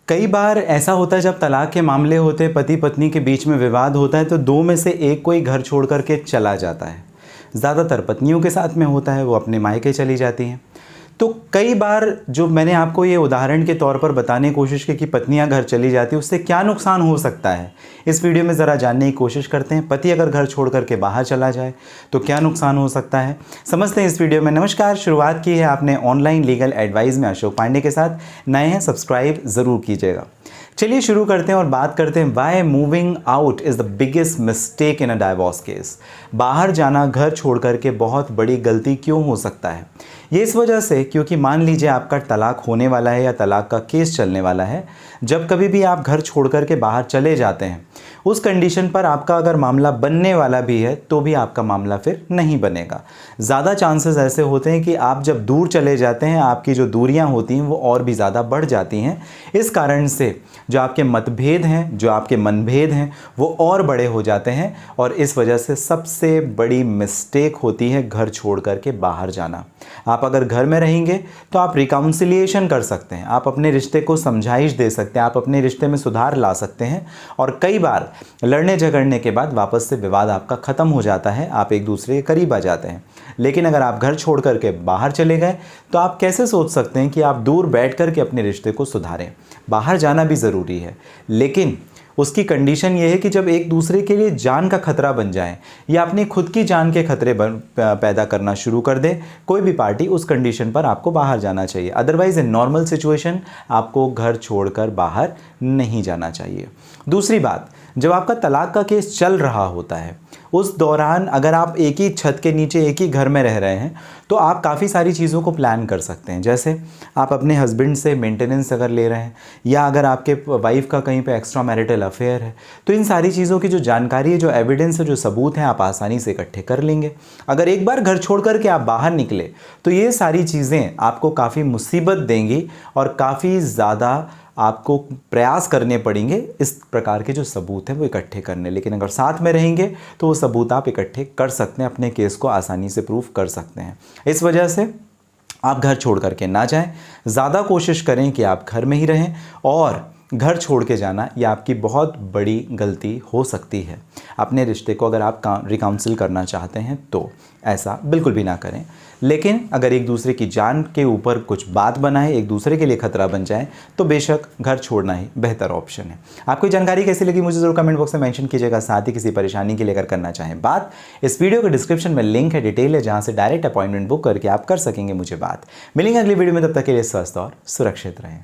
कई बार ऐसा होता है जब तलाक के मामले होते हैं, पति पत्नी के बीच में विवाद होता है तो दो में से एक कोई घर छोड़ कर के चला जाता है। ज़्यादातर पत्नियों के साथ में होता है, वो अपने मायके चली जाती हैं। तो कई बार जो मैंने आपको ये उदाहरण के तौर पर बताने की कोशिश की कि पत्नियां घर चली जाती है, उससे क्या नुकसान हो सकता है, इस वीडियो में ज़रा जानने की कोशिश करते हैं। पति अगर घर छोड़ करके बाहर चला जाए तो क्या नुकसान हो सकता है, समझते हैं इस वीडियो में। नमस्कार, शुरुआत की है आपने ऑनलाइन लीगल एडवाइस में अशोक पांडे के साथ। नए हैं, सब्सक्राइब ज़रूर कीजिएगा। चलिए शुरू करते हैं और बात करते हैं why moving out is the biggest mistake in a divorce case. बाहर जाना, घर छोड़ करके बहुत बड़ी गलती क्यों हो सकता है? ये इस वजह से क्योंकि मान लीजिए आपका तलाक होने वाला है या तलाक का केस चलने वाला है। जब कभी भी आप घर छोड़ कर के बाहर चले जाते हैं, उस कंडीशन पर आपका अगर मामला बनने वाला भी है तो भी आपका मामला फिर नहीं बनेगा। ज़्यादा चांसेस ऐसे होते हैं कि आप जब दूर चले जाते हैं, आपकी जो दूरियां होती हैं वो और भी ज़्यादा बढ़ जाती हैं। इस कारण से जो आपके मतभेद हैं, जो आपके मनभेद हैं, वो और बड़े हो जाते हैं और इस वजह से सबसे बड़ी मिस्टेक होती है घर छोड़ कर के बाहर जाना। आप अगर घर में रहेंगे तो आप रिकाउंसिलिएशन कर सकते हैं, आप अपने रिश्ते को समझाइश दे सकते हैं, आप अपने रिश्ते में सुधार ला सकते हैं और कई बार लड़ने झगड़ने के बाद वापस से विवाद आपका ख़त्म हो जाता है, आप एक दूसरे के करीब आ जाते हैं। लेकिन अगर आप घर छोड़ करके बाहर चले गए तो आप कैसे सोच सकते हैं कि आप दूर बैठ करके अपने रिश्ते को सुधारें? बाहर जाना भी ज़रूरी है, लेकिन उसकी कंडीशन ये है कि जब एक दूसरे के लिए जान का खतरा बन जाए या अपनी खुद की जान के खतरे पैदा करना शुरू कर दे कोई भी पार्टी, उस कंडीशन पर आपको बाहर जाना चाहिए। अदरवाइज इन नॉर्मल सिचुएशन आपको घर छोड़कर बाहर नहीं जाना चाहिए। दूसरी बात, जब आपका तलाक का केस चल रहा होता है उस दौरान अगर आप एक ही छत के नीचे एक ही घर में रह रहे हैं तो आप काफ़ी सारी चीज़ों को प्लान कर सकते हैं। जैसे आप अपने हस्बैंड से मेंटेनेंस अगर ले रहे हैं या अगर आपके वाइफ का कहीं पे एक्स्ट्रा मैरिटल अफेयर है तो इन सारी चीज़ों की जो जानकारी है, जो एविडेंस है, जो सबूत हैं, आप आसानी से इकट्ठे कर लेंगे। अगर एक बार घर छोड़ कर के आप बाहर निकले तो ये सारी चीज़ें आपको काफ़ी मुसीबत देंगी और काफ़ी ज़्यादा आपको प्रयास करने पड़ेंगे इस प्रकार के जो सबूत हैं वो इकट्ठे करने। लेकिन अगर साथ में रहेंगे तो वो सबूत आप इकट्ठे कर सकते हैं, अपने केस को आसानी से प्रूफ कर सकते हैं। इस वजह से आप घर छोड़ करके ना जाएं, ज़्यादा कोशिश करें कि आप घर में ही रहें और घर छोड़ के जाना ये आपकी बहुत बड़ी गलती हो सकती है। अपने रिश्ते को अगर आप रिकाउंसिल करना चाहते हैं तो ऐसा बिल्कुल भी ना करें। लेकिन अगर एक दूसरे की जान के ऊपर कुछ बात बनाए, एक दूसरे के लिए खतरा बन जाए तो बेशक घर छोड़ना ही बेहतर ऑप्शन है। आपको जानकारी कैसी लगी मुझे ज़रूर कमेंट बॉक्स में मेंशन कीजिएगा। साथ ही किसी परेशानी के लिए अगर करना चाहें बात, इस वीडियो के डिस्क्रिप्शन में लिंक है, डिटेल है, जहाँ से डायरेक्ट अपॉइंटमेंट बुक करके आप कर सकेंगे मुझे बात। मिलेंगे अगली वीडियो में, तब तक के लिए स्वस्थ और सुरक्षित रहें।